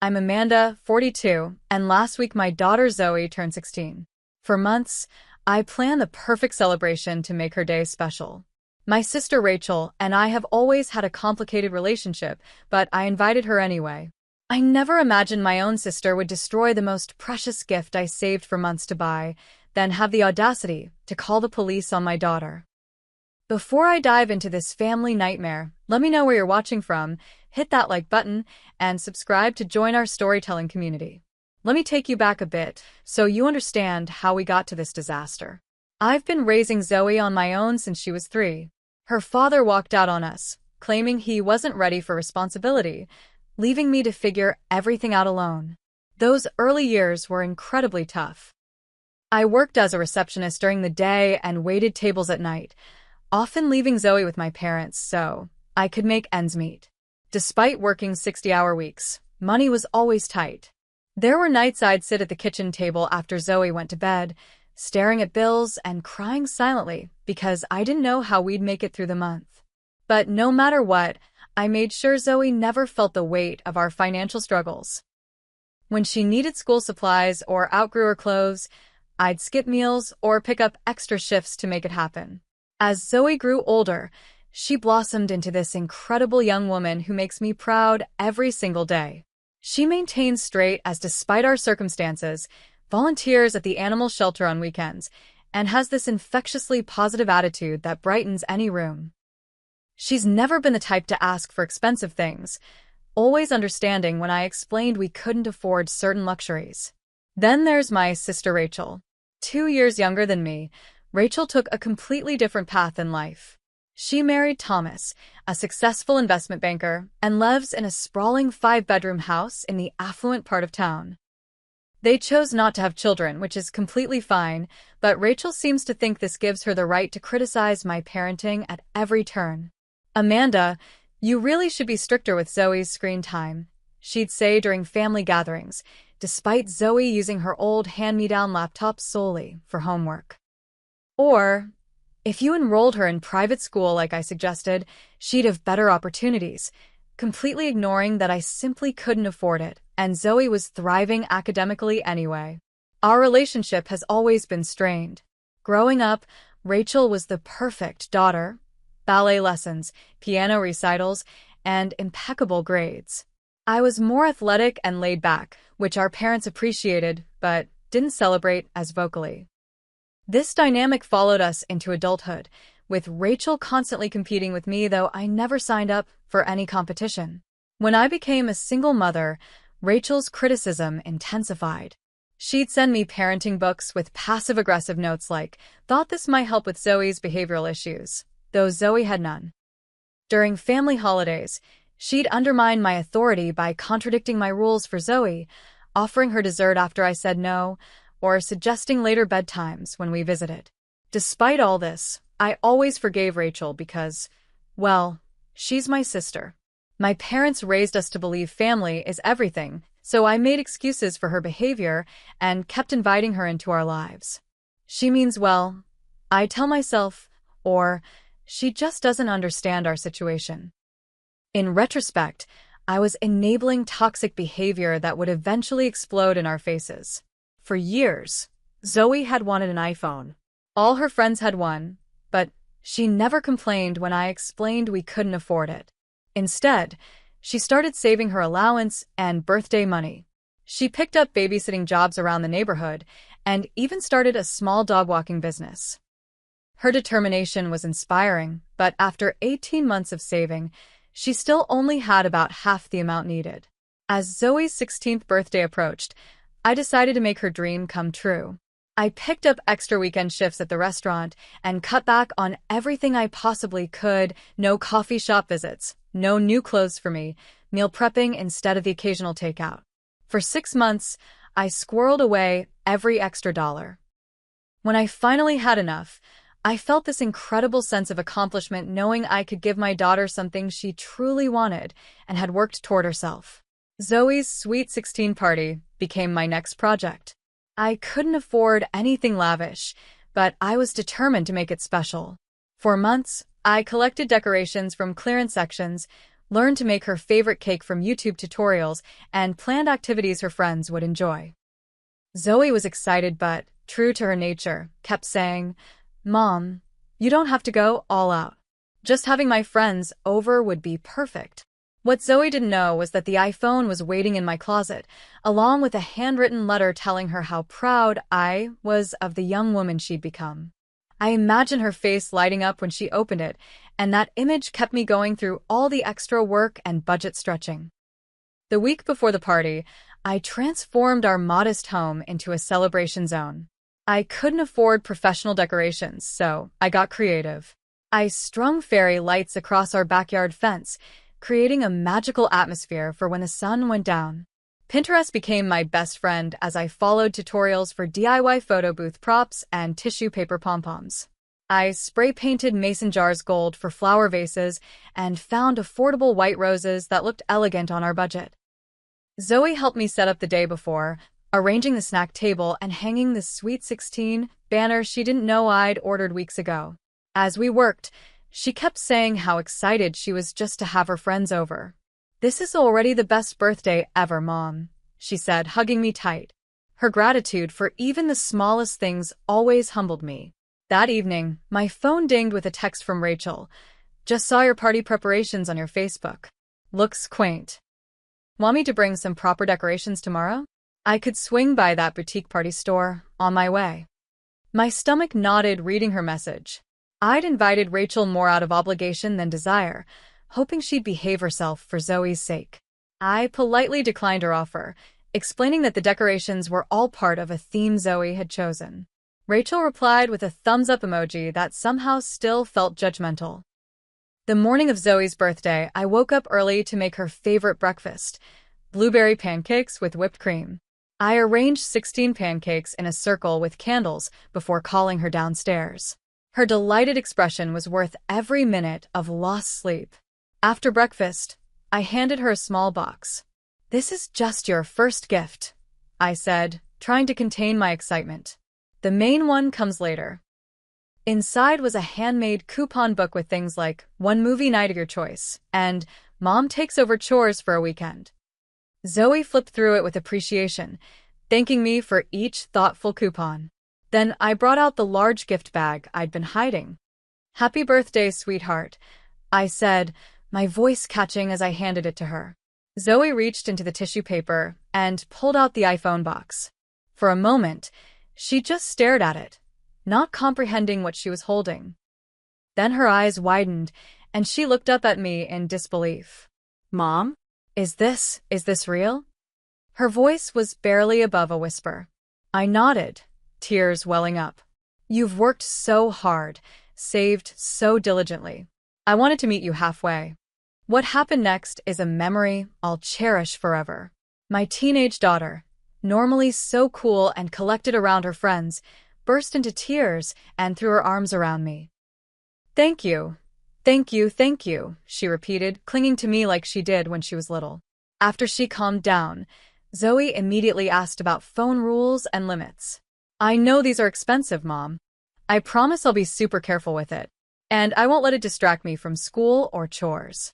I'm Amanda, 42, and last week my daughter Zoe turned 16. For months, I planned the perfect celebration to make her day special. My sister Rachel and I have always had a complicated relationship, but I invited her anyway. I never imagined my own sister would destroy the most precious gift I saved for months to buy, then have the audacity to call the police on my daughter. Before I dive into this family nightmare, let me know where you're watching from, hit that like button, and subscribe to join our storytelling community. Let me take you back a bit so you understand how we got to this disaster. I've been raising Zoe on my own since she was 3. Her father walked out on us, claiming he wasn't ready for responsibility, leaving me to figure everything out alone. Those early years were incredibly tough. I worked as a receptionist during the day and waited tables at night, often leaving Zoe with my parents so I could make ends meet. Despite working 60-hour weeks, money was always tight. There were nights I'd sit at the kitchen table after Zoe went to bed, staring at bills and crying silently because I didn't know how we'd make it through the month. But no matter what, I made sure Zoe never felt the weight of our financial struggles. When she needed school supplies or outgrew her clothes, I'd skip meals or pick up extra shifts to make it happen. As Zoe grew older, she blossomed into this incredible young woman who makes me proud every single day. She maintains straight as despite our circumstances, volunteers at the animal shelter on weekends, and has this infectiously positive attitude that brightens any room. She's never been the type to ask for expensive things, always understanding when I explained we couldn't afford certain luxuries. Then there's my sister Rachel. 2 years younger than me, Rachel took a completely different path in life. She married Thomas, a successful investment banker, and lives in a sprawling 5-bedroom house in the affluent part of town. They chose not to have children, which is completely fine, but Rachel seems to think this gives her the right to criticize my parenting at every turn. "Amanda, you really should be stricter with Zoe's screen time," she'd say during family gatherings, despite Zoe using her old hand-me-down laptop solely for homework. Or, if you enrolled her in private school like I suggested, she'd have better opportunities, completely ignoring that I simply couldn't afford it, and Zoe was thriving academically anyway. Our relationship has always been strained. Growing up, Rachel was the perfect daughter: ballet lessons, piano recitals, and impeccable grades. I was more athletic and laid back, which our parents appreciated, but didn't celebrate as vocally. This dynamic followed us into adulthood, with Rachel constantly competing with me, though I never signed up for any competition. When I became a single mother, Rachel's criticism intensified. She'd send me parenting books with passive-aggressive notes like, "Thought this might help with Zoe's behavioral issues," though Zoe had none. During family holidays, she'd undermine my authority by contradicting my rules for Zoe, offering her dessert after I said no, or suggesting later bedtimes when we visited. Despite all this, I always forgave Rachel because, well, she's my sister. My parents raised us to believe family is everything, so I made excuses for her behavior and kept inviting her into our lives. She means well, I tell myself, or she just doesn't understand our situation. In retrospect, I was enabling toxic behavior that would eventually explode in our faces. For years, Zoe had wanted an iPhone. All her friends had one, but she never complained when I explained we couldn't afford it. Instead, she started saving her allowance and birthday money. She picked up babysitting jobs around the neighborhood and even started a small dog walking business. Her determination was inspiring, but after 18 months of saving, she still only had about half the amount needed. As Zoe's 16th birthday approached, I decided to make her dream come true. I picked up extra weekend shifts at the restaurant and cut back on everything I possibly could: no coffee shop visits, no new clothes for me, meal prepping instead of the occasional takeout. For 6 months, I squirreled away every extra dollar. When I finally had enough, I felt this incredible sense of accomplishment knowing I could give my daughter something she truly wanted and had worked toward herself. Zoe's Sweet 16 party became my next project. I couldn't afford anything lavish, but I was determined to make it special. For months, I collected decorations from clearance sections, learned to make her favorite cake from YouTube tutorials, and planned activities her friends would enjoy. Zoe was excited but, true to her nature, kept saying, "Mom, you don't have to go all out. Just having my friends over would be perfect." What Zoe didn't know was that the iPhone was waiting in my closet, along with a handwritten letter telling her how proud I was of the young woman she'd become. I imagined her face lighting up when she opened it, and that image kept me going through all the extra work and budget stretching. The week before the party, I transformed our modest home into a celebration zone. I couldn't afford professional decorations, so I got creative. I strung fairy lights across our backyard fence, creating a magical atmosphere for when the sun went down. Pinterest became my best friend as I followed tutorials for DIY photo booth props and tissue paper pom-poms. I spray-painted mason jars gold for flower vases and found affordable white roses that looked elegant on our budget. Zoe helped me set up the day before, arranging the snack table and hanging the Sweet 16 banner she didn't know I'd ordered weeks ago. As we worked, she kept saying how excited she was just to have her friends over. "This is already the best birthday ever, Mom," she said, hugging me tight. Her gratitude for even the smallest things always humbled me. That evening, my phone dinged with a text from Rachel. "Just saw your party preparations on your Facebook. Looks quaint. Want me to bring some proper decorations tomorrow? I could swing by that boutique party store on my way." My stomach nodded reading her message. I'd invited Rachel more out of obligation than desire, hoping she'd behave herself for Zoe's sake. I politely declined her offer, explaining that the decorations were all part of a theme Zoe had chosen. Rachel replied with a thumbs-up emoji that somehow still felt judgmental. The morning of Zoe's birthday, I woke up early to make her favorite breakfast, blueberry pancakes with whipped cream. I arranged 16 pancakes in a circle with candles before calling her downstairs. Her delighted expression was worth every minute of lost sleep. After breakfast, I handed her a small box. "This is just your first gift," I said, trying to contain my excitement. "The main one comes later." Inside was a handmade coupon book with things like "one movie night of your choice" and "Mom takes over chores for a weekend." Zoe flipped through it with appreciation, thanking me for each thoughtful coupon. Then I brought out the large gift bag I'd been hiding. "Happy birthday, sweetheart," I said, my voice catching as I handed it to her. Zoe reached into the tissue paper and pulled out the iPhone box. For a moment, she just stared at it, not comprehending what she was holding. Then her eyes widened, and she looked up at me in disbelief. "Mom, is this real?" Her voice was barely above a whisper. I nodded, tears welling up. "You've worked so hard, saved so diligently. I wanted to meet you halfway." What happened next is a memory I'll cherish forever. My teenage daughter, normally so cool and collected around her friends, burst into tears and threw her arms around me. "Thank you, thank you, thank you," she repeated, clinging to me like she did when she was little. After she calmed down, Zoe immediately asked about phone rules and limits. "I know these are expensive, Mom. I promise I'll be super careful with it, and I won't let it distract me from school or chores."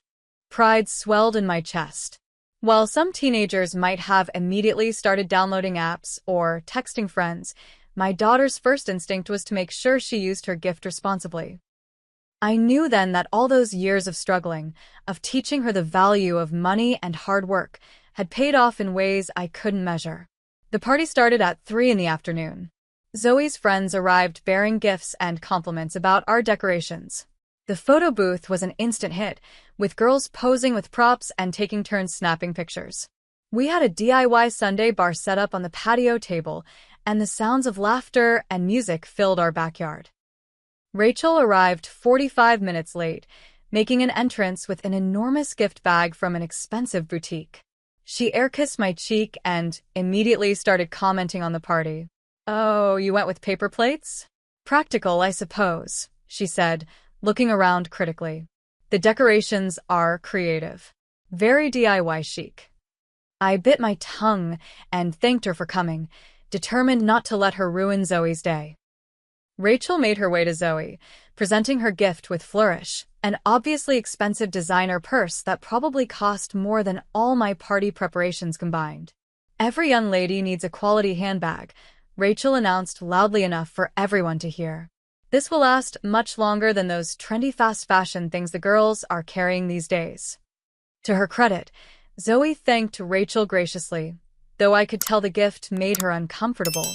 Pride swelled in my chest. While some teenagers might have immediately started downloading apps or texting friends, my daughter's first instinct was to make sure she used her gift responsibly. I knew then that all those years of struggling, of teaching her the value of money and hard work, had paid off in ways I couldn't measure. The party started at 3 in the afternoon. Zoe's friends arrived bearing gifts and compliments about our decorations. The photo booth was an instant hit, with girls posing with props and taking turns snapping pictures. We had a DIY Sunday bar set up on the patio table, and the sounds of laughter and music filled our backyard. Rachel arrived 45 minutes late, making an entrance with an enormous gift bag from an expensive boutique. She air-kissed my cheek and immediately started commenting on the party. "Oh, you went with paper plates? Practical, I suppose," she said, looking around critically. "The decorations are creative. Very DIY chic." I bit my tongue and thanked her for coming, determined not to let her ruin Zoe's day. Rachel made her way to Zoe, presenting her gift with flourish, an obviously expensive designer purse that probably cost more than all my party preparations combined. "Every young lady needs a quality handbag," Rachel announced loudly enough for everyone to hear. "This will last much longer than those trendy fast fashion things the girls are carrying these days." To her credit, Zoe thanked Rachel graciously, though I could tell the gift made her uncomfortable.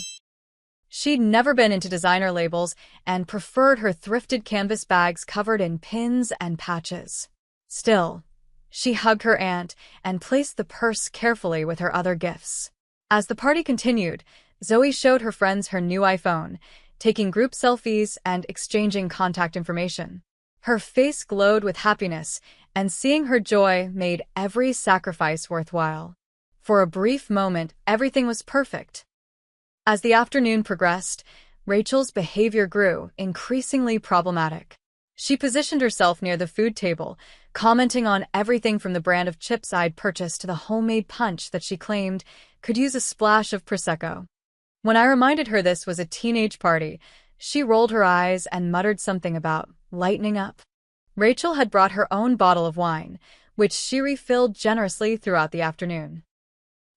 She'd never been into designer labels and preferred her thrifted canvas bags covered in pins and patches. Still, she hugged her aunt and placed the purse carefully with her other gifts. As the party continued, Zoe showed her friends her new iPhone, taking group selfies and exchanging contact information. Her face glowed with happiness, and seeing her joy made every sacrifice worthwhile. For a brief moment, everything was perfect. As the afternoon progressed, Rachel's behavior grew increasingly problematic. She positioned herself near the food table, commenting on everything from the brand of chips I'd purchased to the homemade punch that she claimed could use a splash of Prosecco. When I reminded her this was a teenage party, she rolled her eyes and muttered something about lightening up. Rachel had brought her own bottle of wine, which she refilled generously throughout the afternoon.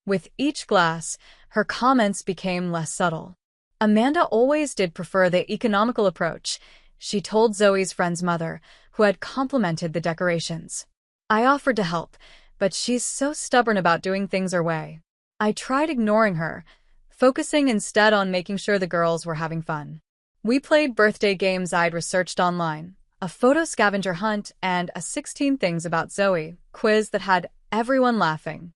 With each glass, her comments became less subtle. "Amanda always did prefer the economical approach," she told Zoe's friend's mother, who had complimented the decorations. "I offered to help, but she's so stubborn about doing things her way." I tried ignoring her, focusing instead on making sure the girls were having fun. We played birthday games I'd researched online, a photo scavenger hunt, and a 16 Things About Zoe quiz that had everyone laughing.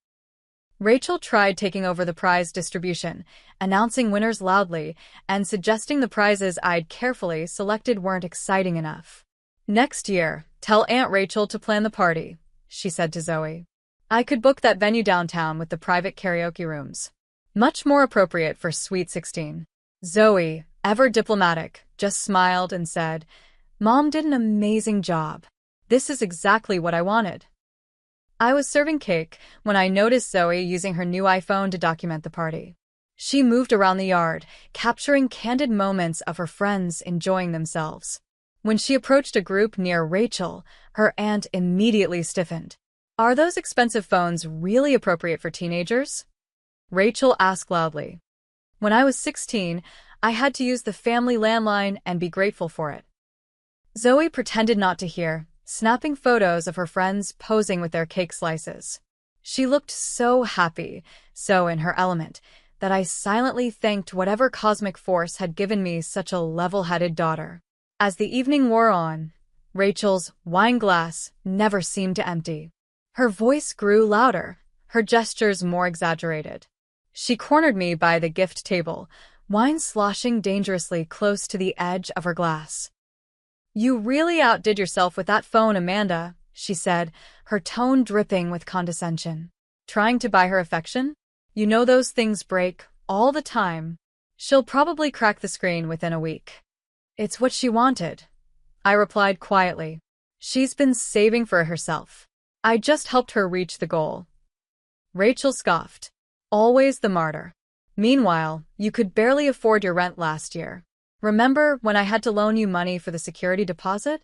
Rachel tried taking over the prize distribution, announcing winners loudly and suggesting the prizes I'd carefully selected weren't exciting enough. "Next year, tell Aunt Rachel to plan the party," she said to Zoe. "I could book that venue downtown with the private karaoke rooms. Much more appropriate for Sweet 16. Zoe, ever diplomatic, just smiled and said, "Mom did an amazing job. This is exactly what I wanted." I was serving cake when I noticed Zoe using her new iPhone to document the party. She moved around the yard, capturing candid moments of her friends enjoying themselves. When she approached a group near Rachel, her aunt immediately stiffened. "Are those expensive phones really appropriate for teenagers?" Rachel asked loudly. "When I was 16, I had to use the family landline and be grateful for it." Zoe pretended not to hear, snapping photos of her friends posing with their cake slices. She looked so happy, so in her element, that I silently thanked whatever cosmic force had given me such a level-headed daughter. As the evening wore on, Rachel's wine glass never seemed to empty. Her voice grew louder, her gestures more exaggerated. She cornered me by the gift table, wine sloshing dangerously close to the edge of her glass. "You really outdid yourself with that phone, Amanda," she said, her tone dripping with condescension. "Trying to buy her affection? You know those things break all the time. She'll probably crack the screen within a week." "It's what she wanted," I replied quietly. "She's been saving for herself. I just helped her reach the goal." Rachel scoffed. "Always the martyr. Meanwhile, you could barely afford your rent last year. Remember when I had to loan you money for the security deposit?"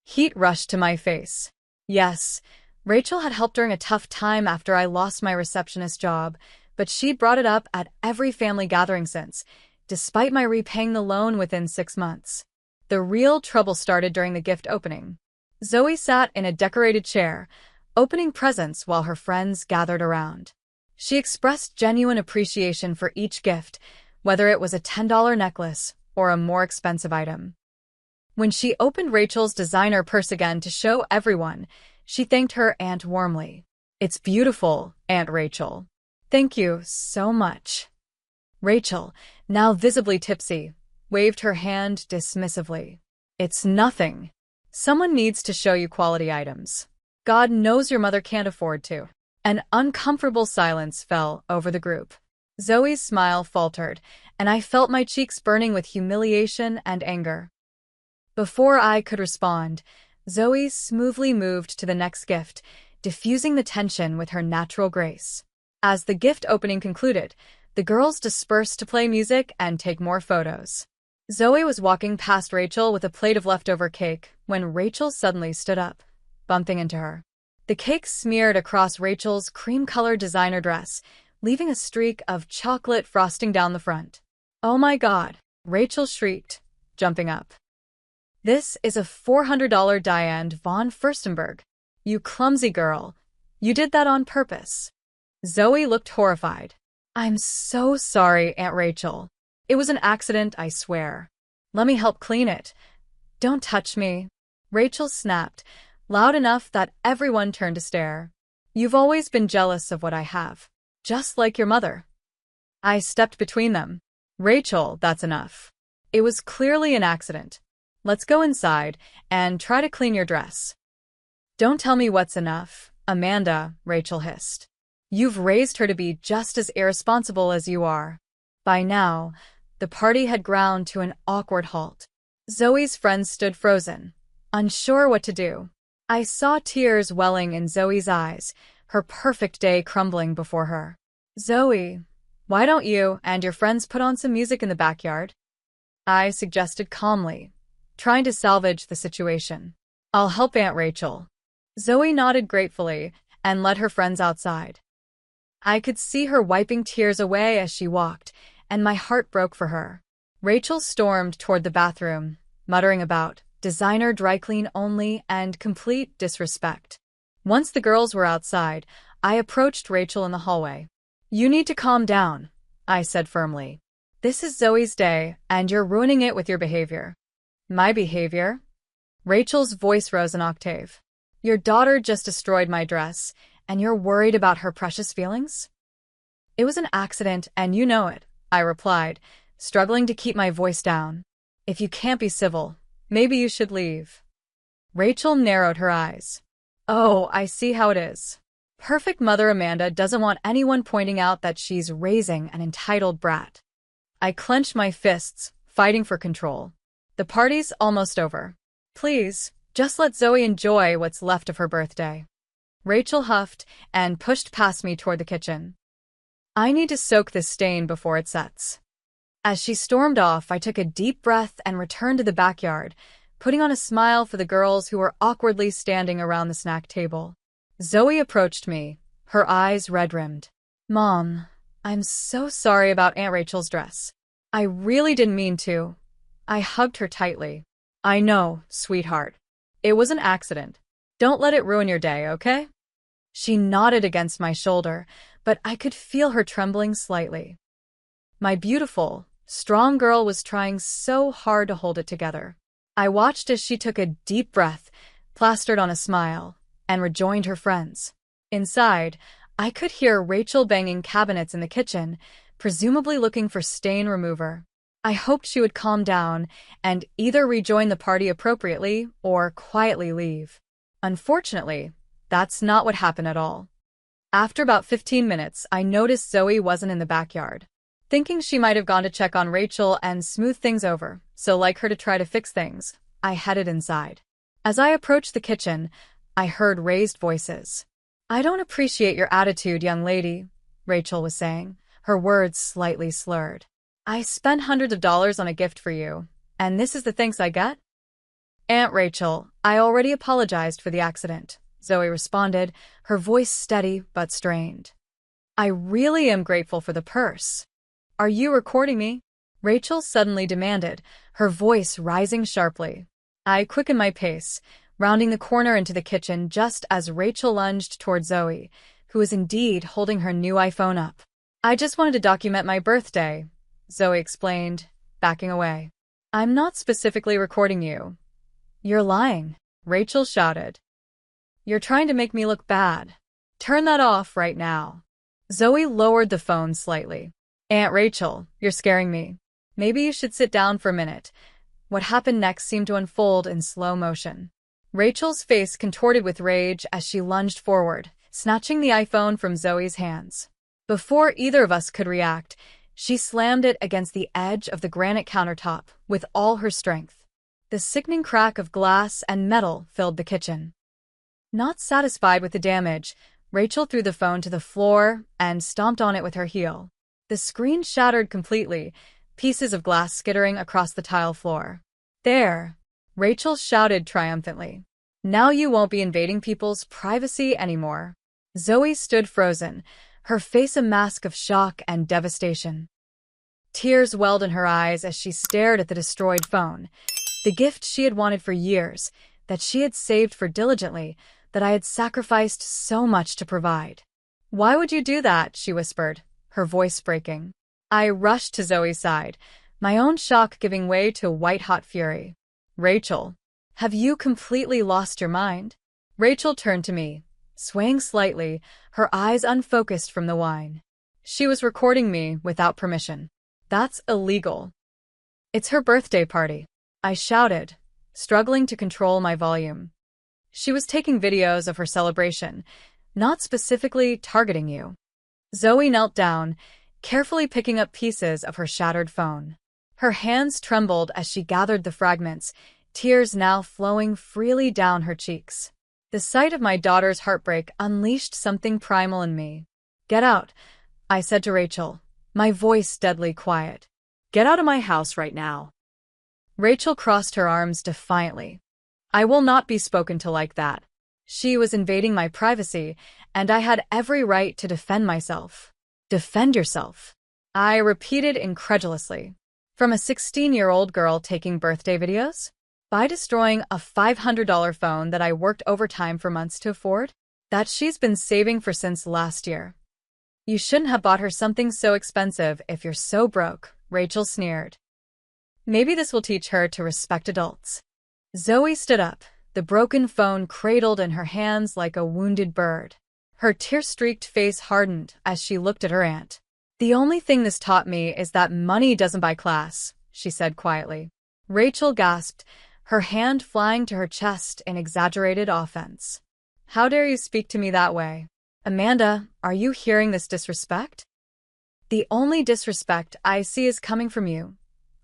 Heat rushed to my face. Yes, Rachel had helped during a tough time after I lost my receptionist job, but she'd brought it up at every family gathering since, despite my repaying the loan within 6 months. The real trouble started during the gift opening. Zoe sat in a decorated chair, opening presents while her friends gathered around. She expressed genuine appreciation for each gift, whether it was a $10 necklace or a more expensive item. When she opened Rachel's designer purse again to show everyone, she thanked her aunt warmly. "It's beautiful, Aunt Rachel. Thank you so much." Rachel, now visibly tipsy, waved her hand dismissively. "It's nothing. Someone needs to show you quality items. God knows your mother can't afford to." An uncomfortable silence fell over the group. Zoe's smile faltered, and I felt my cheeks burning with humiliation and anger. Before I could respond, Zoe smoothly moved to the next gift, diffusing the tension with her natural grace. As the gift opening concluded, the girls dispersed to play music and take more photos. Zoe was walking past Rachel with a plate of leftover cake when Rachel suddenly stood up, bumping into her. The cake smeared across Rachel's cream-colored designer dress, leaving a streak of chocolate frosting down the front. "Oh my God," Rachel shrieked, jumping up. "This is a $400 Diane von Furstenberg. You clumsy girl. You did that on purpose." Zoe looked horrified. "I'm so sorry, Aunt Rachel. It was an accident, I swear. Let me help clean it. Don't touch me," Rachel snapped, loud enough that everyone turned to stare. "You've always been jealous of what I have, just like your mother." I stepped between them. "Rachel, that's enough. It was clearly an accident. Let's go inside and try to clean your dress." "Don't tell me what's enough, Amanda," Rachel hissed. "You've raised her to be just as irresponsible as you are." By now, the party had ground to an awkward halt. Zoe's friends stood frozen, unsure what to do. I saw tears welling in Zoe's eyes, her perfect day crumbling before her. "Zoe, why don't you and your friends put on some music in the backyard?" I suggested calmly, trying to salvage the situation. "I'll help Aunt Rachel." Zoe nodded gratefully and led her friends outside. I could see her wiping tears away as she walked, and my heart broke for her. Rachel stormed toward the bathroom, muttering about designer dry clean only and complete disrespect. Once the girls were outside, I approached Rachel in the hallway. "You need to calm down," I said firmly. "This is Zoe's day, and you're ruining it with your behavior." "My behavior?" Rachel's voice rose an octave. "Your daughter just destroyed my dress, and you're worried about her precious feelings?" "It was an accident, and you know it," I replied, struggling to keep my voice down. "If you can't be civil, maybe you should leave." Rachel narrowed her eyes. "Oh, I see how it is. Perfect mother Amanda doesn't want anyone pointing out that she's raising an entitled brat." I clenched my fists, fighting for control. "The party's almost over. Please, just let Zoe enjoy what's left of her birthday." Rachel huffed and pushed past me toward the kitchen. "I need to soak this stain before it sets." As she stormed off, I took a deep breath and returned to the backyard, putting on a smile for the girls who were awkwardly standing around the snack table. Zoe approached me, her eyes red-rimmed. "Mom, I'm so sorry about Aunt Rachel's dress. I really didn't mean to." I hugged her tightly. "I know, sweetheart. It was an accident. Don't let it ruin your day, okay?" She nodded against my shoulder, but I could feel her trembling slightly. My beautiful, strong girl was trying so hard to hold it together. I watched as she took a deep breath, plastered on a smile, and rejoined her friends. Inside, I could hear Rachel banging cabinets in the kitchen, presumably looking for stain remover. I hoped she would calm down and either rejoin the party appropriately or quietly leave. Unfortunately, that's not what happened at all. After about 15 minutes, I noticed Zoe wasn't in the backyard. Thinking she might have gone to check on Rachel and smooth things over, so like her to try to fix things, I headed inside. As I approached the kitchen, I heard raised voices. "I don't appreciate your attitude, young lady," Rachel was saying, her words slightly slurred. "I spent hundreds of dollars on a gift for you, and this is the thanks I get?" "Aunt Rachel, I already apologized for the accident," Zoe responded, her voice steady but strained. "I really am grateful for the purse." "Are you recording me?" Rachel suddenly demanded, her voice rising sharply. I quickened my pace, rounding the corner into the kitchen just as Rachel lunged toward Zoe, who was indeed holding her new iPhone up. "I just wanted to document my birthday," Zoe explained, backing away. "I'm not specifically recording you." "You're lying," Rachel shouted. "You're trying to make me look bad. Turn that off right now." Zoe lowered the phone slightly. "Aunt Rachel, you're scaring me. Maybe you should sit down for a minute." What happened next seemed to unfold in slow motion. Rachel's face contorted with rage as she lunged forward, snatching the iPhone from Zoe's hands. Before either of us could react, she slammed it against the edge of the granite countertop with all her strength. The sickening crack of glass and metal filled the kitchen. Not satisfied with the damage, Rachel threw the phone to the floor and stomped on it with her heel. The screen shattered completely, pieces of glass skittering across the tile floor. "There!" Rachel shouted triumphantly. "Now you won't be invading people's privacy anymore." Zoe stood frozen, her face a mask of shock and devastation. Tears welled in her eyes as she stared at the destroyed phone, the gift she had wanted for years, that she had saved for diligently, that I had sacrificed so much to provide. "Why would you do that?" she whispered, her voice breaking. I rushed to Zoe's side, my own shock giving way to white-hot fury. "Rachel, have you completely lost your mind?" Rachel turned to me, swaying slightly, her eyes unfocused from the wine. "She was recording me without permission. That's illegal." "It's her birthday party," I shouted, struggling to control my volume. "She was taking videos of her celebration, not specifically targeting you." Zoe knelt down, carefully picking up pieces of her shattered phone. Her hands trembled as she gathered the fragments, tears now flowing freely down her cheeks. The sight of my daughter's heartbreak unleashed something primal in me. "Get out," I said to Rachel, my voice deadly quiet. "Get out of my house right now." Rachel crossed her arms defiantly. "I will not be spoken to like that." She was invading my privacy, and I had every right to defend myself. "Defend yourself," I repeated incredulously. "From a 16-year-old girl taking birthday videos? By destroying a $500 phone that I worked overtime for months to afford? That she's been saving for since last year. You shouldn't have bought her something so expensive if you're so broke," Rachel sneered. "Maybe this will teach her to respect adults." Zoe stood up, the broken phone cradled in her hands like a wounded bird. Her tear-streaked face hardened as she looked at her aunt. "The only thing this taught me is that money doesn't buy class," she said quietly. Rachel gasped, her hand flying to her chest in exaggerated offense. "How dare you speak to me that way? Amanda, are you hearing this disrespect?" "The only disrespect I see is coming from you,"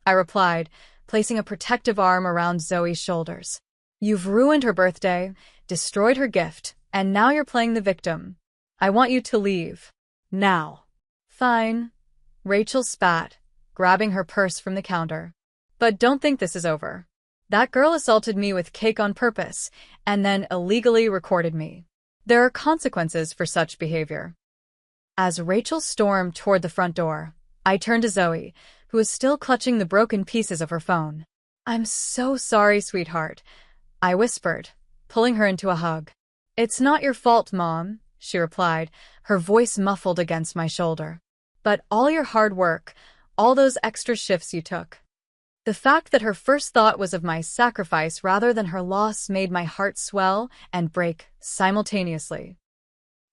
I replied, placing a protective arm around Zoe's shoulders. "You've ruined her birthday, destroyed her gift, and now you're playing the victim. I want you to leave. Now." "Fine," Rachel spat, grabbing her purse from the counter. "But don't think this is over. That girl assaulted me with cake on purpose, and then illegally recorded me. There are consequences for such behavior." As Rachel stormed toward the front door, I turned to Zoe, who was still clutching the broken pieces of her phone. "I'm so sorry, sweetheart," I whispered, pulling her into a hug. "It's not your fault, Mom," she replied, her voice muffled against my shoulder. "But all your hard work, all those extra shifts you took." The fact that her first thought was of my sacrifice rather than her loss made my heart swell and break simultaneously.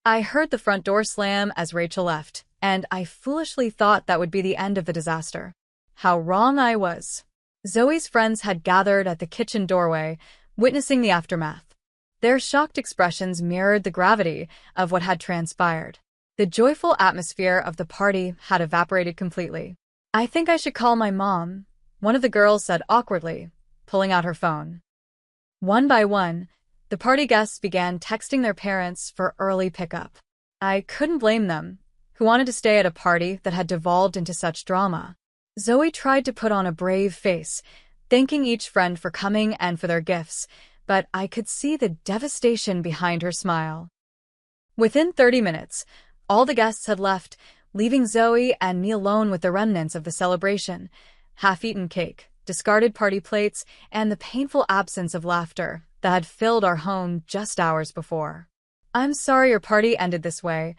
I heard the front door slam as Rachel left, and I foolishly thought that would be the end of the disaster. How wrong I was. Zoe's friends had gathered at the kitchen doorway, witnessing the aftermath. Their shocked expressions mirrored the gravity of what had transpired. The joyful atmosphere of the party had evaporated completely. "I think I should call my mom," one of the girls said awkwardly, pulling out her phone. One by one, the party guests began texting their parents for early pickup. I couldn't blame them, who wanted to stay at a party that had devolved into such drama. Zoe tried to put on a brave face, thanking each friend for coming and for their gifts, but I could see the devastation behind her smile. Within 30 minutes, all the guests had left, leaving Zoe and me alone with the remnants of the celebration: half-eaten cake, discarded party plates, and the painful absence of laughter that had filled our home just hours before. "I'm sorry your party ended this way,"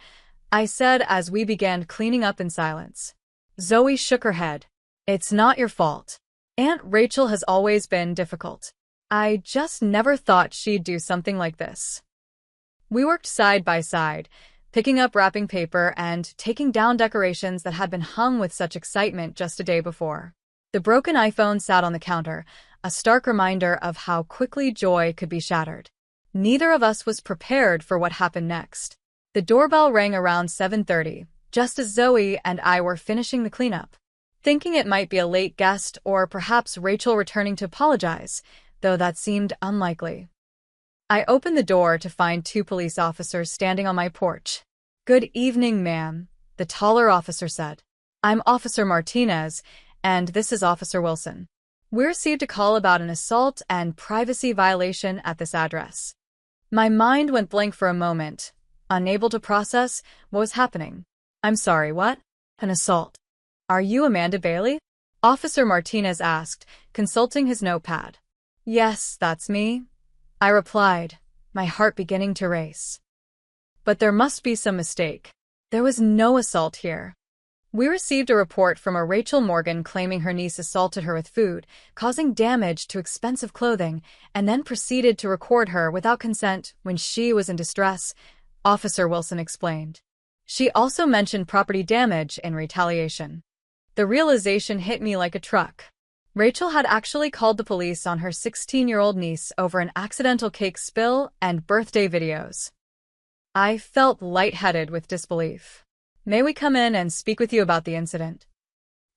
I said as we began cleaning up in silence. Zoe shook her head. "It's not your fault. Aunt Rachel has always been difficult. I just never thought she'd do something like this." We worked side by side, picking up wrapping paper and taking down decorations that had been hung with such excitement just a day before. The broken iPhone sat on the counter, a stark reminder of how quickly joy could be shattered. Neither of us was prepared for what happened next. The doorbell rang around 7:30, just as Zoe and I were finishing the cleanup. Thinking it might be a late guest or perhaps Rachel returning to apologize, though that seemed unlikely. I opened the door to find 2 police officers standing on my porch. "Good evening, ma'am," the taller officer said. "I'm Officer Martinez, and this is Officer Wilson. We received a call about an assault and privacy violation at this address. My mind went blank for a moment, unable to process what was happening. I'm sorry, what? An assault. Are you Amanda Bailey? Officer Martinez asked, consulting his notepad. Yes, that's me, I replied, my heart beginning to race. But there must be some mistake. There was no assault here. We received a report from a Rachel Morgan claiming her niece assaulted her with food, causing damage to expensive clothing, and then proceeded to record her without consent when she was in distress, Officer Wilson explained. She also mentioned property damage in retaliation. The realization hit me like a truck. Rachel had actually called the police on her 16-year-old niece over an accidental cake spill and birthday videos. I felt lightheaded with disbelief. May we come in and speak with you about the incident?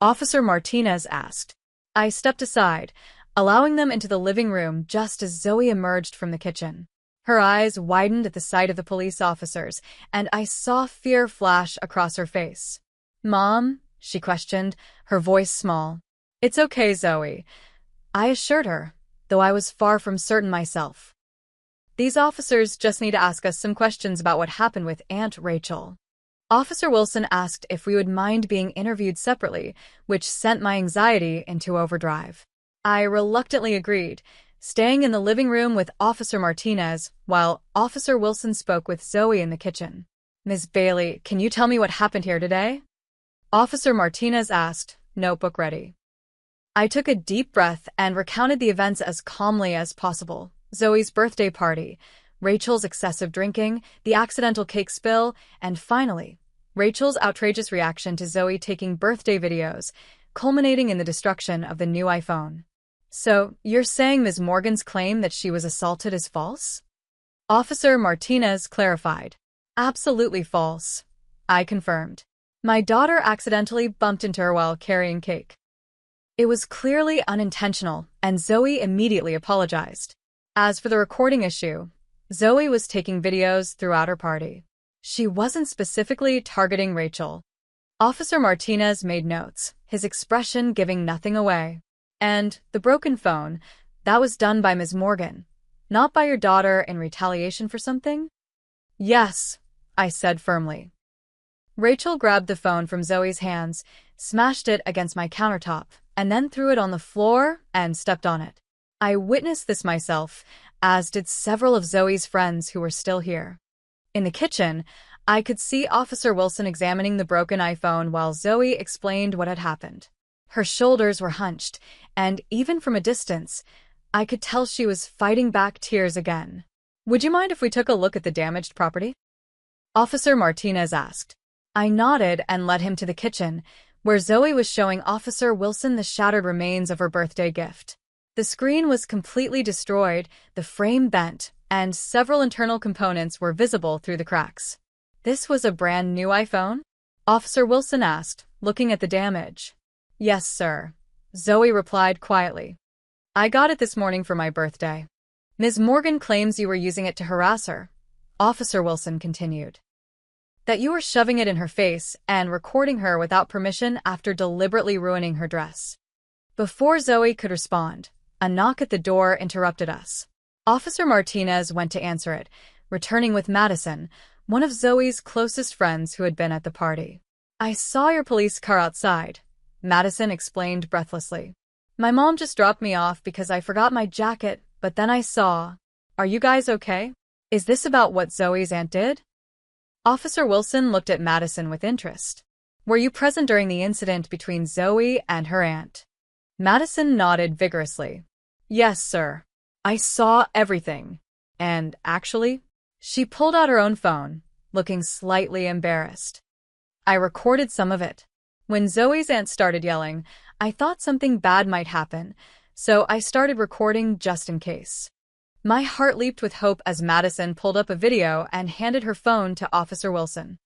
Officer Martinez asked. I stepped aside, allowing them into the living room just as Zoe emerged from the kitchen. Her eyes widened at the sight of the police officers, and I saw fear flash across her face. Mom? She questioned, her voice small. It's okay, Zoe, I assured her, though I was far from certain myself. These officers just need to ask us some questions about what happened with Aunt Rachel. Officer Wilson asked if we would mind being interviewed separately, which sent my anxiety into overdrive. I reluctantly agreed, staying in the living room with Officer Martinez while Officer Wilson spoke with Zoe in the kitchen. Ms. Bailey, can you tell me what happened here today? Officer Martinez asked, notebook ready. I took a deep breath and recounted the events as calmly as possible. Zoe's birthday party, Rachel's excessive drinking, the accidental cake spill, and finally, Rachel's outrageous reaction to Zoe taking birthday videos, culminating in the destruction of the new iPhone. So, you're saying Ms. Morgan's claim that she was assaulted is false? Officer Martinez clarified. Absolutely false, I confirmed. My daughter accidentally bumped into her while carrying cake. It was clearly unintentional, and Zoe immediately apologized. As for the recording issue, Zoe was taking videos throughout her party. She wasn't specifically targeting Rachel. Officer Martinez made notes, his expression giving nothing away. And the broken phone, that was done by Ms. Morgan, not by your daughter in retaliation for something? Yes, I said firmly. Rachel grabbed the phone from Zoe's hands, smashed it against my countertop, and then threw it on the floor and stepped on it. I witnessed this myself, as did several of Zoe's friends who were still here. In the kitchen, I could see Officer Wilson examining the broken iPhone while Zoe explained what had happened. Her shoulders were hunched, and even from a distance, I could tell she was fighting back tears again. Would you mind if we took a look at the damaged property? Officer Martinez asked. I nodded and led him to the kitchen, where Zoe was showing Officer Wilson the shattered remains of her birthday gift. The screen was completely destroyed, the frame bent, and several internal components were visible through the cracks. This was a brand new iPhone? Officer Wilson asked, looking at the damage. Yes, sir, Zoe replied quietly. I got it this morning for my birthday. Ms. Morgan claims you were using it to harass her, Officer Wilson continued. That you were shoving it in her face and recording her without permission after deliberately ruining her dress. Before Zoe could respond, a knock at the door interrupted us. Officer Martinez went to answer it, returning with Madison, one of Zoe's closest friends who had been at the party. I saw your police car outside, Madison explained breathlessly. My mom just dropped me off because I forgot my jacket, but then I saw. Are you guys okay? Is this about what Zoe's aunt did? Officer Wilson looked at Madison with interest. Were you present during the incident between Zoe and her aunt? Madison nodded vigorously. Yes, sir. I saw everything. And, actually, she pulled out her own phone, looking slightly embarrassed. I recorded some of it. When Zoe's aunt started yelling, I thought something bad might happen, so I started recording just in case. My heart leaped with hope as Madison pulled up a video and handed her phone to Officer Wilson.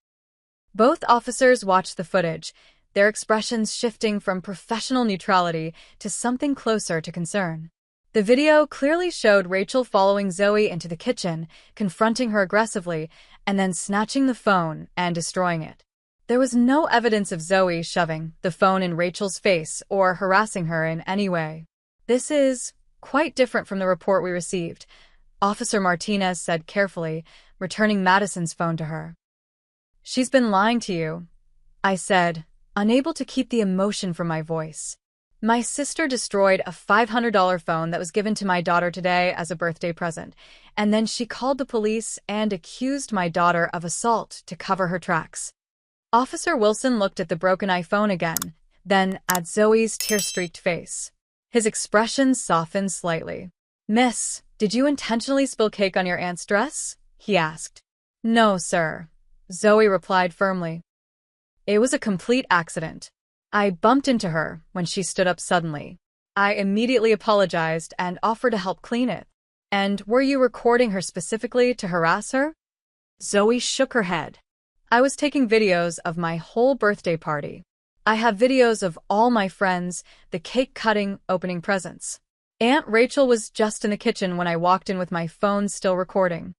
Both officers watched the footage, their expressions shifting from professional neutrality to something closer to concern. The video clearly showed Rachel following Zoe into the kitchen, confronting her aggressively, and then snatching the phone and destroying it. There was no evidence of Zoe shoving the phone in Rachel's face or harassing her in any way. This is quite different from the report we received, Officer Martinez said carefully, returning Madison's phone to her. She's been lying to you, I said, unable to keep the emotion from my voice. My sister destroyed a $500 phone that was given to my daughter today as a birthday present, and then she called the police and accused my daughter of assault to cover her tracks. Officer Wilson looked at the broken iPhone again, then at Zoe's tear-streaked face. His expression softened slightly. Miss, did you intentionally spill cake on your aunt's dress? He asked. No, sir, Zoe replied firmly. It was a complete accident. I bumped into her when she stood up suddenly. I immediately apologized and offered to help clean it. And were you recording her specifically to harass her? Zoe shook her head. I was taking videos of my whole birthday party. I have videos of all my friends, the cake cutting, opening presents. Aunt Rachel was just in the kitchen when I walked in with my phone still recording.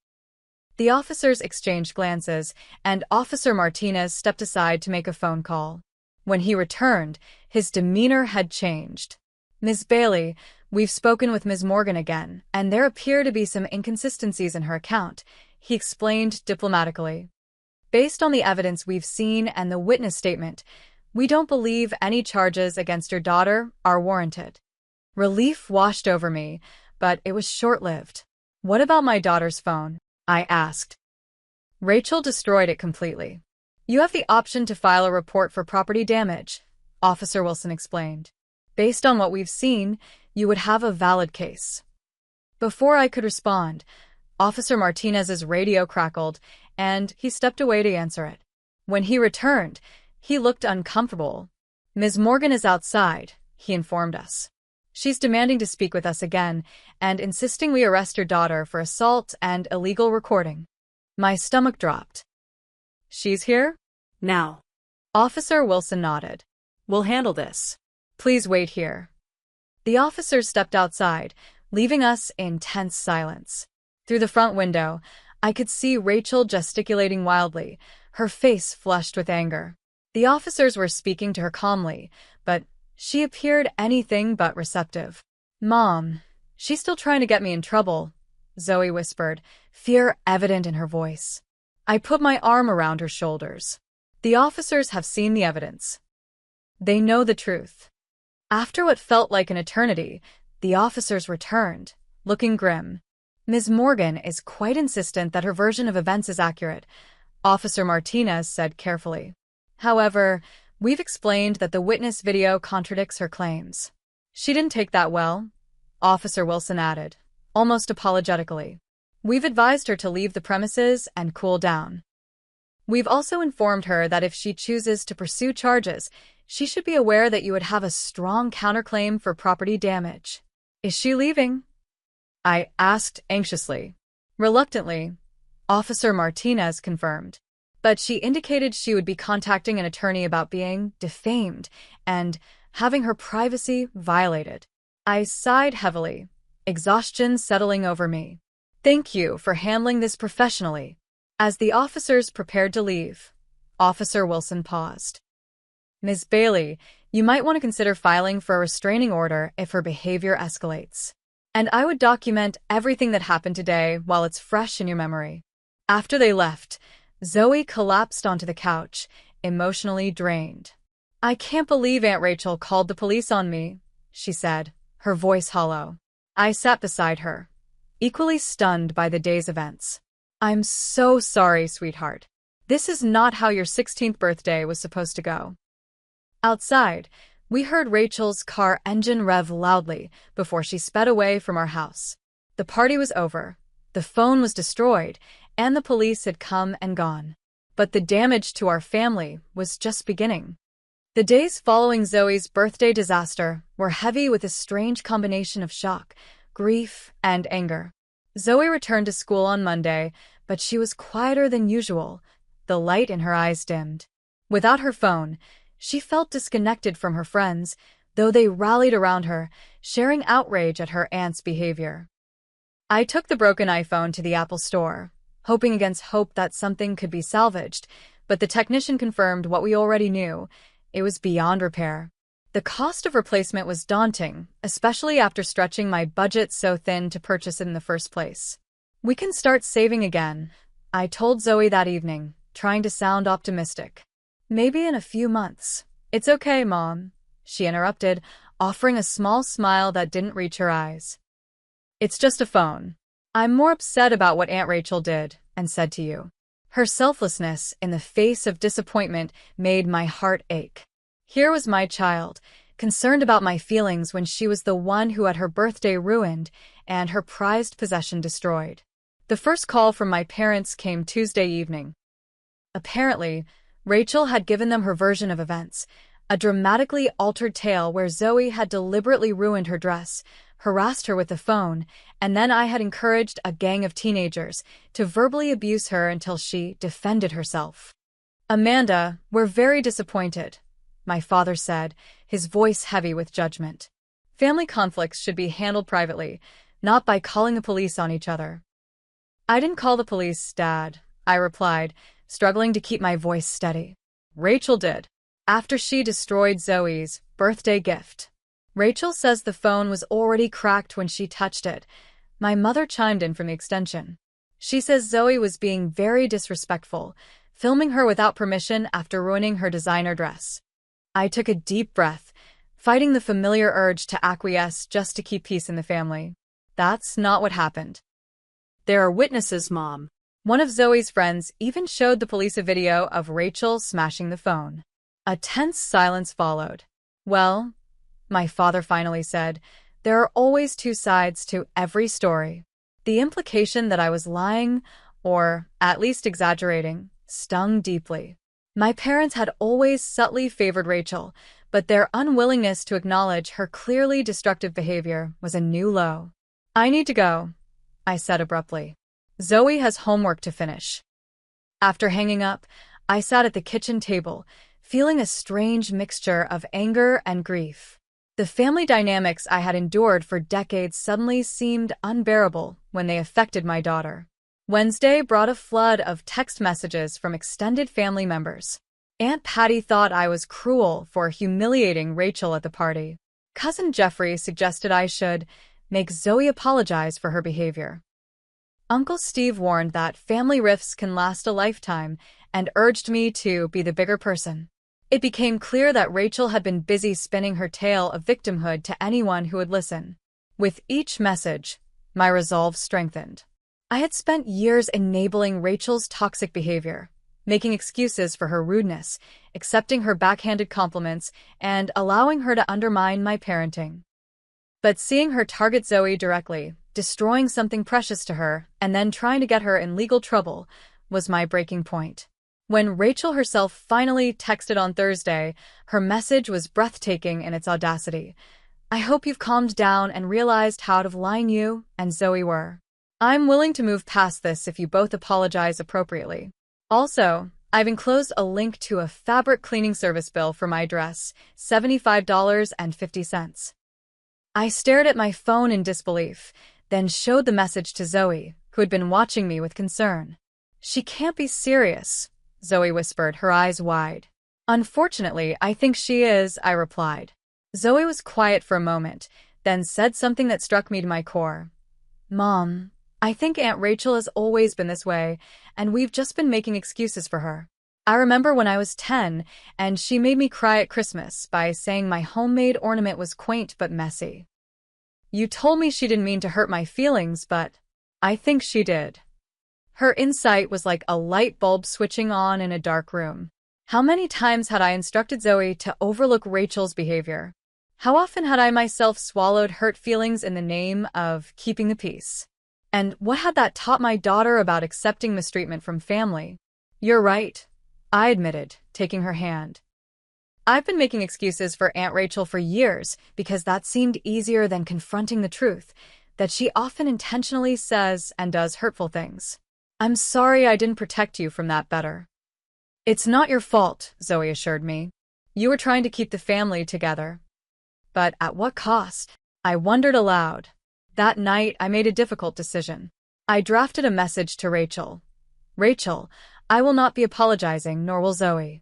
The officers exchanged glances, and Officer Martinez stepped aside to make a phone call. When he returned, his demeanor had changed. Ms. Bailey, we've spoken with Ms. Morgan again, and there appear to be some inconsistencies in her account, he explained diplomatically. Based on the evidence we've seen and the witness statement, we don't believe any charges against your daughter are warranted. Relief washed over me, but it was short-lived. What about my daughter's phone? I asked. Rachel destroyed it completely. You have the option to file a report for property damage, Officer Wilson explained. Based on what we've seen, you would have a valid case. Before I could respond, Officer Martinez's radio crackled, and he stepped away to answer it. When he returned, he looked uncomfortable. Ms. Morgan is outside, he informed us. She's demanding to speak with us again and insisting we arrest your daughter for assault and illegal recording. My stomach dropped. She's here? Now. Officer Wilson nodded. We'll handle this. Please wait here. The officers stepped outside, leaving us in tense silence. Through the front window, I could see Rachel gesticulating wildly, her face flushed with anger. The officers were speaking to her calmly, but she appeared anything but receptive. Mom, she's still trying to get me in trouble, Zoe whispered, fear evident in her voice. I put my arm around her shoulders. The officers have seen the evidence. They know the truth. After what felt like an eternity, the officers returned, looking grim. Ms. Morgan is quite insistent that her version of events is accurate, Officer Martinez said carefully. However, we've explained that the witness video contradicts her claims. She didn't take that well, Officer Wilson added, almost apologetically. We've advised her to leave the premises and cool down. We've also informed her that if she chooses to pursue charges, she should be aware that you would have a strong counterclaim for property damage. Is she leaving? I asked anxiously. Reluctantly, Officer Martinez confirmed. But she indicated she would be contacting an attorney about being defamed and having her privacy violated. I sighed heavily, exhaustion settling over me. Thank you for handling this professionally. As the officers prepared to leave, Officer Wilson paused. Ms. Bailey, you might want to consider filing for a restraining order if her behavior escalates. And I would document everything that happened today while it's fresh in your memory. After they left, Zoe collapsed onto the couch, emotionally drained. I can't believe Aunt Rachel called the police on me, she said, her voice hollow. I sat beside her, equally stunned by the day's events. I'm so sorry, sweetheart. This is not how your 16th birthday was supposed to go. Outside, we heard Rachel's car engine rev loudly before she sped away from our house. The party was over, the phone was destroyed, and the police had come and gone. But the damage to our family was just beginning. The days following Zoe's birthday disaster were heavy with a strange combination of shock, grief, and anger. Zoe returned to school on Monday, but she was quieter than usual, the light in her eyes dimmed. Without her phone, she felt disconnected from her friends, though they rallied around her, sharing outrage at her aunt's behavior. I took the broken iPhone to the Apple Store, hoping against hope that something could be salvaged, but the technician confirmed what we already knew. It was beyond repair. The cost of replacement was daunting, especially after stretching my budget so thin to purchase it in the first place. We can start saving again, I told Zoe that evening, trying to sound optimistic. Maybe in a few months. It's okay, Mom, she interrupted, offering a small smile that didn't reach her eyes. It's just a phone. I'm more upset about what Aunt Rachel did and said to you. Her selflessness in the face of disappointment made my heart ache. Here was my child, concerned about my feelings when she was the one who had her birthday ruined and her prized possession destroyed. The first call from my parents came Tuesday evening. Apparently, Rachel had given them her version of events, a dramatically altered tale where Zoe had deliberately ruined her dress, harassed her with the phone, and then I had encouraged a gang of teenagers to verbally abuse her until she defended herself. Amanda, we're very disappointed, my father said, his voice heavy with judgment. Family conflicts should be handled privately, not by calling the police on each other. I didn't call the police, Dad, I replied, struggling to keep my voice steady. Rachel did. After she destroyed Zoe's birthday gift. Rachel says the phone was already cracked when she touched it. My mother chimed in from the extension. She says Zoe was being very disrespectful, filming her without permission after ruining her designer dress. I took a deep breath, fighting the familiar urge to acquiesce just to keep peace in the family. That's not what happened. There are witnesses, Mom. One of Zoe's friends even showed the police a video of Rachel smashing the phone. A tense silence followed. Well, my father finally said, there are always two sides to every story. The implication that I was lying, or at least exaggerating, stung deeply. My parents had always subtly favored Rachel, but their unwillingness to acknowledge her clearly destructive behavior was a new low. I need to go, I said abruptly. Zoe has homework to finish. After hanging up, I sat at the kitchen table, feeling a strange mixture of anger and grief. The family dynamics I had endured for decades suddenly seemed unbearable when they affected my daughter. Wednesday brought a flood of text messages from extended family members. Aunt Patty thought I was cruel for humiliating Rachel at the party. Cousin Jeffrey suggested I should make Zoe apologize for her behavior. Uncle Steve warned that family rifts can last a lifetime and urged me to be the bigger person. It became clear that Rachel had been busy spinning her tale of victimhood to anyone who would listen. With each message, my resolve strengthened. I had spent years enabling Rachel's toxic behavior, making excuses for her rudeness, accepting her backhanded compliments, and allowing her to undermine my parenting. But seeing her target Zoe directly, destroying something precious to her, and then trying to get her in legal trouble, was my breaking point. When Rachel herself finally texted on Thursday, her message was breathtaking in its audacity. I hope you've calmed down and realized how out of line you and Zoe were. I'm willing to move past this if you both apologize appropriately. Also, I've enclosed a link to a fabric cleaning service bill for my dress, $75.50. I stared at my phone in disbelief, then showed the message to Zoe, who had been watching me with concern. She can't be serious, Zoe whispered, her eyes wide. Unfortunately, I think she is, I replied. Zoe was quiet for a moment, then said something that struck me to my core. Mom, I think Aunt Rachel has always been this way, and we've just been making excuses for her. I remember when I was 10, and she made me cry at Christmas by saying my homemade ornament was quaint but messy. You told me she didn't mean to hurt my feelings, but I think she did. Her insight was like a light bulb switching on in a dark room. How many times had I instructed Zoe to overlook Rachel's behavior? How often had I myself swallowed hurt feelings in the name of keeping the peace? And what had that taught my daughter about accepting mistreatment from family? You're right, I admitted, taking her hand. I've been making excuses for Aunt Rachel for years because that seemed easier than confronting the truth, that she often intentionally says and does hurtful things. I'm sorry I didn't protect you from that better. It's not your fault, Zoe assured me. You were trying to keep the family together. But at what cost? I wondered aloud. That night, I made a difficult decision. I drafted a message to Rachel. Rachel, I will not be apologizing, nor will Zoe.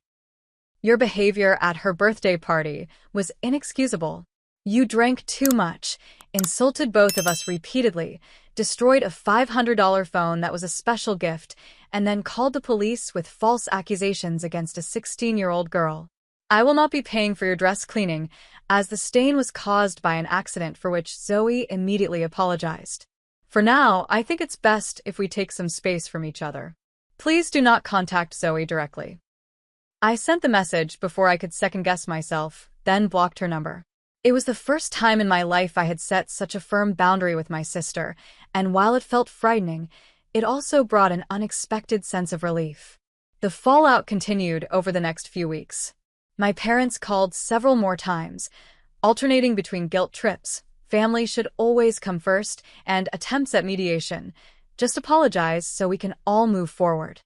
Your behavior at her birthday party was inexcusable. You drank too much, insulted both of us repeatedly, destroyed a $500 phone that was a special gift, and then called the police with false accusations against a 16-year-old girl. I will not be paying for your dress cleaning, as the stain was caused by an accident for which Zoe immediately apologized. For now, I think it's best if we take some space from each other. Please do not contact Zoe directly. I sent the message before I could second-guess myself, then blocked her number. It was the first time in my life I had set such a firm boundary with my sister, and while it felt frightening, it also brought an unexpected sense of relief. The fallout continued over the next few weeks. My parents called several more times, alternating between guilt trips, family should always come first, and attempts at mediation. Just apologize so we can all move forward.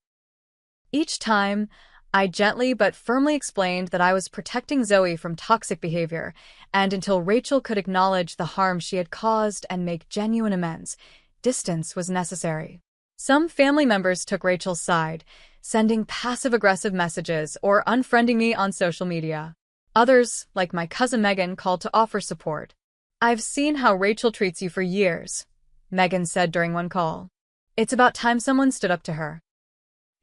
Each time, I gently but firmly explained that I was protecting Zoe from toxic behavior, and until Rachel could acknowledge the harm she had caused and make genuine amends, distance was necessary. Some family members took Rachel's side, sending passive-aggressive messages or unfriending me on social media. Others, like my cousin Megan, called to offer support. I've seen how Rachel treats you for years, Megan said during one call. It's about time someone stood up to her.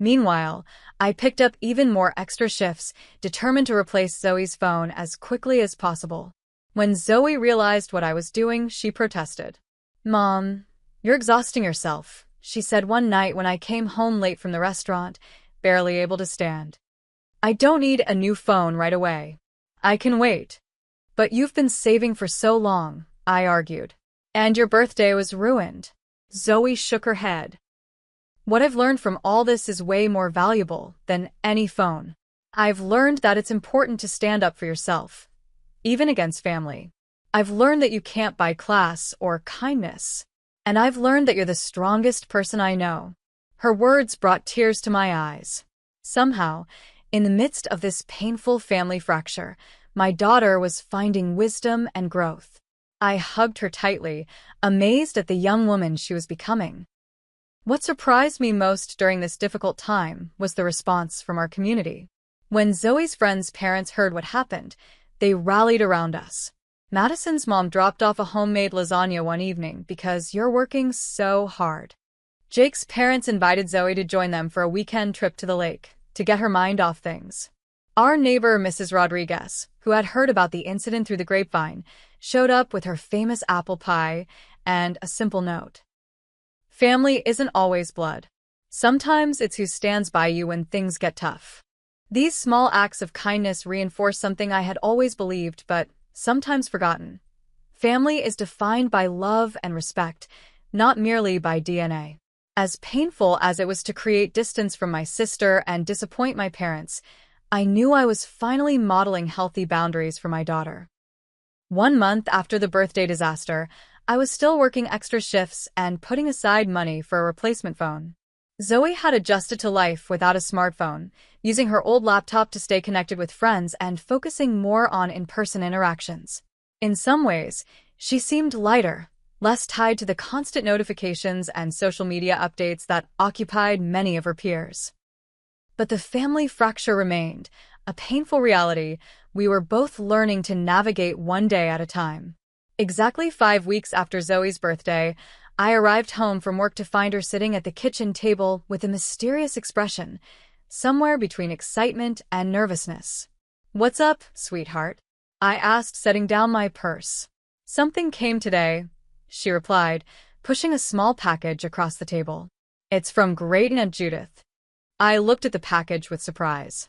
Meanwhile, I picked up even more extra shifts, determined to replace Zoe's phone as quickly as possible. When Zoe realized what I was doing, she protested. "Mom, you're exhausting yourself," she said one night when I came home late from the restaurant, barely able to stand. "I don't need a new phone right away. I can wait." "But you've been saving for so long," I argued. "And your birthday was ruined." Zoe shook her head. "What I've learned from all this is way more valuable than any phone. I've learned that it's important to stand up for yourself, even against family. I've learned that you can't buy class or kindness. And I've learned that you're the strongest person I know." Her words brought tears to my eyes. Somehow, in the midst of this painful family fracture, my daughter was finding wisdom and growth. I hugged her tightly, amazed at the young woman she was becoming. What surprised me most during this difficult time was the response from our community. When Zoe's friends' parents heard what happened, they rallied around us. "Madison's mom dropped off a homemade lasagna one evening because you're working so hard." Jake's parents invited Zoe to join them for a weekend trip to the lake, to get her mind off things. Our neighbor, Mrs. Rodriguez, who had heard about the incident through the grapevine, showed up with her famous apple pie and a simple note. "Family isn't always blood. Sometimes it's who stands by you when things get tough." These small acts of kindness reinforce something I had always believed but sometimes forgotten. Family is defined by love and respect, not merely by DNA. As painful as it was to create distance from my sister and disappoint my parents, I knew I was finally modeling healthy boundaries for my daughter. 1 month after the birthday disaster, I was still working extra shifts and putting aside money for a replacement phone. Zoe had adjusted to life without a smartphone, using her old laptop to stay connected with friends and focusing more on in-person interactions. In some ways, she seemed lighter, less tied to the constant notifications and social media updates that occupied many of her peers. But the family fracture remained, a painful reality we were both learning to navigate one day at a time. Exactly 5 weeks after Zoe's birthday, I arrived home from work to find her sitting at the kitchen table with a mysterious expression, somewhere between excitement and nervousness. "What's up, sweetheart?" I asked, setting down my purse. "Something came today," she replied, pushing a small package across the table. "It's from Great Aunt Judith." I looked at the package with surprise.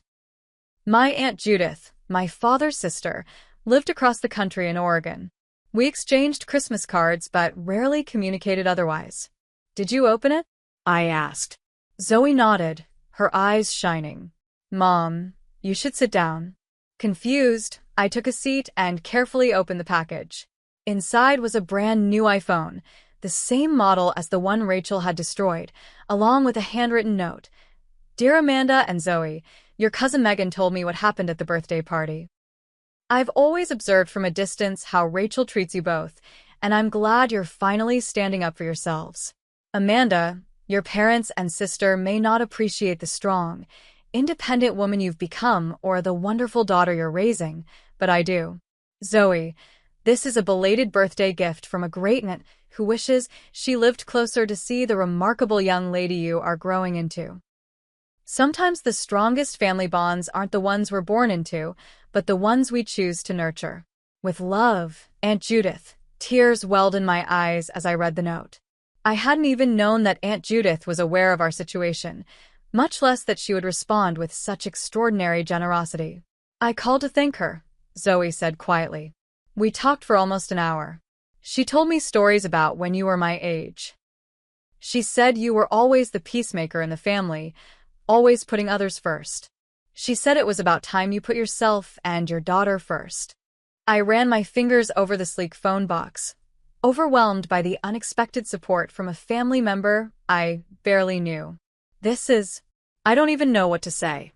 My Aunt Judith, my father's sister, lived across the country in Oregon. We exchanged Christmas cards but rarely communicated otherwise. "Did you open it?" I asked. Zoe nodded, her eyes shining. "Mom, you should sit down." Confused, I took a seat and carefully opened the package. Inside was a brand new iPhone, the same model as the one Rachel had destroyed, along with a handwritten note. "Dear Amanda and Zoe, your cousin Megan told me what happened at the birthday party. I've always observed from a distance how Rachel treats you both, and I'm glad you're finally standing up for yourselves. Amanda, Your parents and sister may not appreciate the strong, independent woman you've become or the wonderful daughter you're raising, but I do. Zoe, this is a belated birthday gift from a great aunt who wishes she lived closer to see the remarkable young lady you are growing into. Sometimes the strongest family bonds aren't the ones we're born into, but the ones we choose to nurture. With love, Aunt Judith. Tears welled in my eyes as I read the note. I hadn't even known that Aunt Judith was aware of our situation, much less that she would respond with such extraordinary generosity. I called to thank her, Zoe said quietly. We talked for almost an hour. She told me stories about when you were my age. She said you were always the peacemaker in the family, always putting others first. She said it was about time you put yourself and your daughter first. I ran my fingers over the sleek phone box, overwhelmed by the unexpected support from a family member I barely knew. I don't even know what to say.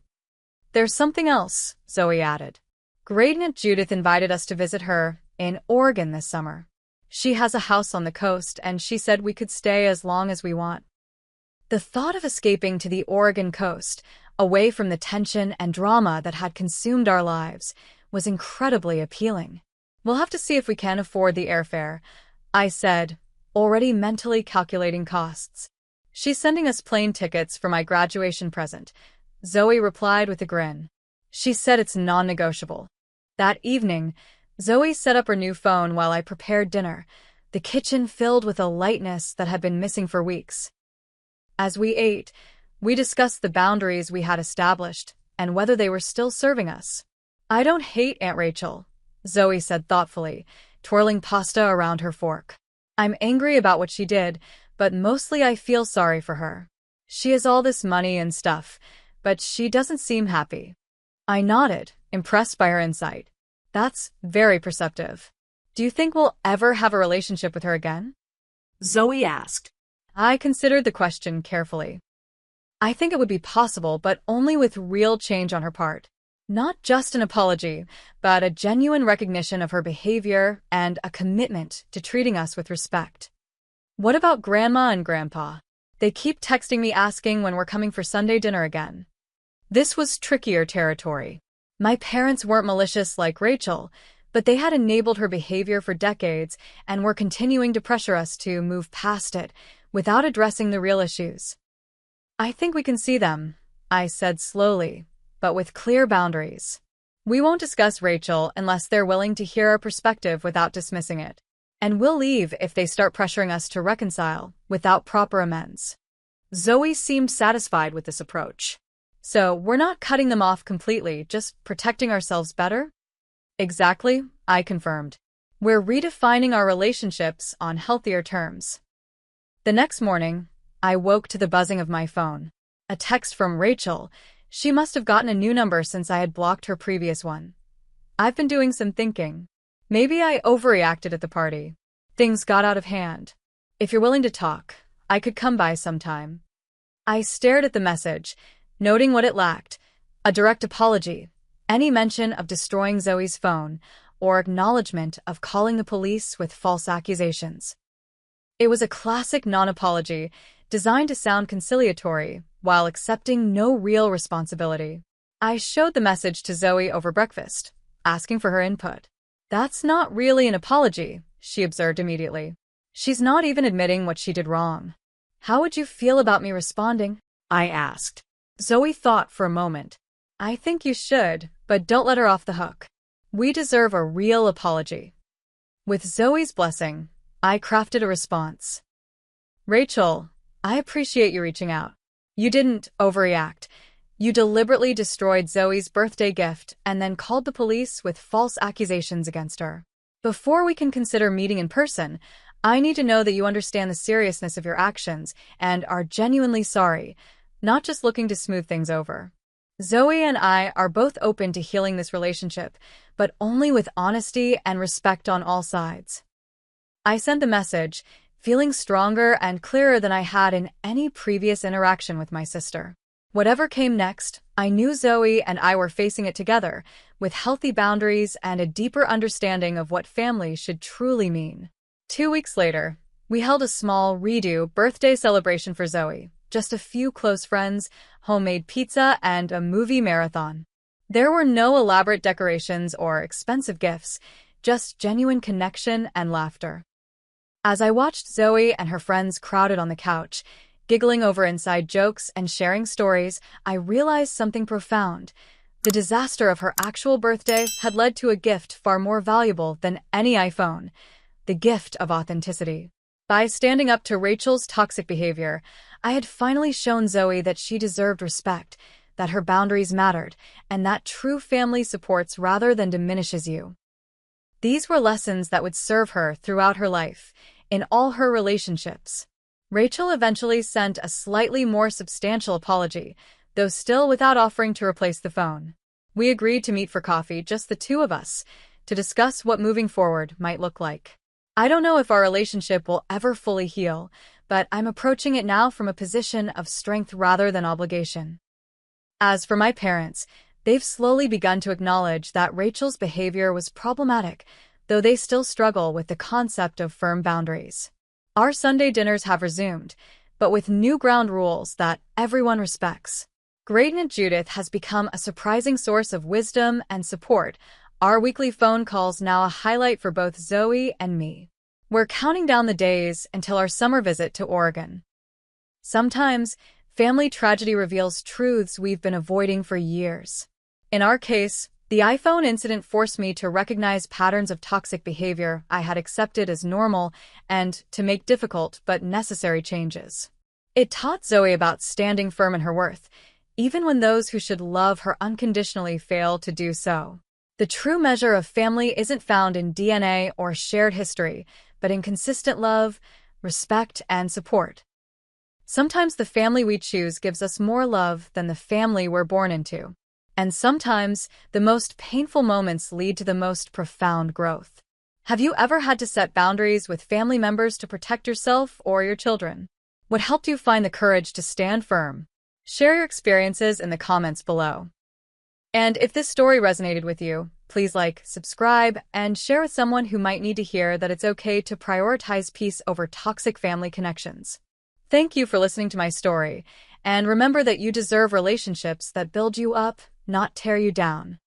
There's something else, Zoe added. Great Aunt Judith invited us to visit her in Oregon this summer. She has a house on the coast, and she said we could stay as long as we want. The thought of escaping to the Oregon coast, away from the tension and drama that had consumed our lives, was incredibly appealing. We'll have to see if we can afford the airfare, I said, already mentally calculating costs. She's sending us plane tickets for my graduation present, Zoe replied with a grin. She said it's non-negotiable. That evening, Zoe set up her new phone while I prepared dinner, the kitchen filled with a lightness that had been missing for weeks. As we ate, we discussed the boundaries we had established and whether they were still serving us. I don't hate Aunt Rachel, Zoe said thoughtfully, twirling pasta around her fork. I'm angry about what she did, but mostly I feel sorry for her. She has all this money and stuff, but she doesn't seem happy. I nodded, impressed by her insight. That's very perceptive. Do you think we'll ever have a relationship with her again? Zoe asked. I considered the question carefully. I think it would be possible, but only with real change on her part. Not just an apology, but a genuine recognition of her behavior and a commitment to treating us with respect. What about Grandma and Grandpa? They keep texting me asking when we're coming for Sunday dinner again. This was trickier territory. My parents weren't malicious like Rachel, but they had enabled her behavior for decades and were continuing to pressure us to move past it without addressing the real issues. I think we can see them, I said slowly, but with clear boundaries. We won't discuss Rachel unless they're willing to hear our perspective without dismissing it. And we'll leave if they start pressuring us to reconcile without proper amends. Zoe seemed satisfied with this approach. So we're not cutting them off completely, just protecting ourselves better? Exactly, I confirmed. We're redefining our relationships on healthier terms. The next morning, I woke to the buzzing of my phone. A text from Rachel. She must have gotten a new number since I had blocked her previous one. I've been doing some thinking. Maybe I overreacted at the party. Things got out of hand. If you're willing to talk, I could come by sometime. I stared at the message, noting what it lacked: a direct apology, any mention of destroying Zoe's phone, or acknowledgement of calling the police with false accusations. It was a classic non-apology, designed to sound conciliatory, while accepting no real responsibility. I showed the message to Zoe over breakfast, asking for her input. That's not really an apology, she observed immediately. She's not even admitting what she did wrong. How would you feel about me responding? I asked. Zoe thought for a moment. I think you should, but don't let her off the hook. We deserve a real apology. With Zoe's blessing, I crafted a response. Rachel, I appreciate you reaching out. You didn't overreact. You deliberately destroyed Zoe's birthday gift and then called the police with false accusations against her. Before we can consider meeting in person, I need to know that you understand the seriousness of your actions and are genuinely sorry, not just looking to smooth things over. Zoe and I are both open to healing this relationship, but only with honesty and respect on all sides. I sent the message, feeling stronger and clearer than I had in any previous interaction with my sister. Whatever came next, I knew Zoe and I were facing it together, with healthy boundaries and a deeper understanding of what family should truly mean. 2 weeks later, We held a small redo birthday celebration for Zoe, just a few close friends, homemade pizza, and a movie marathon. There were no elaborate decorations or expensive gifts, just genuine connection and laughter. As I watched Zoe and her friends crowded on the couch, giggling over inside jokes and sharing stories, I realized something profound. The disaster of her actual birthday had led to a gift far more valuable than any iPhone: the gift of authenticity. By standing up to Rachel's toxic behavior, I had finally shown Zoe that she deserved respect, that her boundaries mattered, and that true family supports rather than diminishes you. These were lessons that would serve her throughout her life, in all her relationships. Rachel eventually sent a slightly more substantial apology, though still without offering to replace the phone. We agreed to meet for coffee, just the two of us, to discuss what moving forward might look like. I don't know if our relationship will ever fully heal, but I'm approaching it now from a position of strength rather than obligation. As for my parents, they've slowly begun to acknowledge that Rachel's behavior was problematic, though they still struggle with the concept of firm boundaries. Our Sunday dinners have resumed, but with new ground rules that everyone respects. Great Aunt Judith has become a surprising source of wisdom and support. Our weekly phone calls now a highlight for both Zoe and me. We're counting down the days until our summer visit to Oregon. Sometimes, family tragedy reveals truths we've been avoiding for years. In our case, the iPhone incident forced me to recognize patterns of toxic behavior I had accepted as normal and to make difficult but necessary changes. It taught Zoe about standing firm in her worth, even when those who should love her unconditionally fail to do so. The true measure of family isn't found in DNA or shared history, but in consistent love, respect, and support. Sometimes the family we choose gives us more love than the family we're born into. And sometimes the most painful moments lead to the most profound growth. Have you ever had to set boundaries with family members to protect yourself or your children? What helped you find the courage to stand firm? Share your experiences in the comments below. And if this story resonated with you, please like, subscribe, and share with someone who might need to hear that it's okay to prioritize peace over toxic family connections. Thank you for listening to my story, and remember that you deserve relationships that build you up, not tear you down.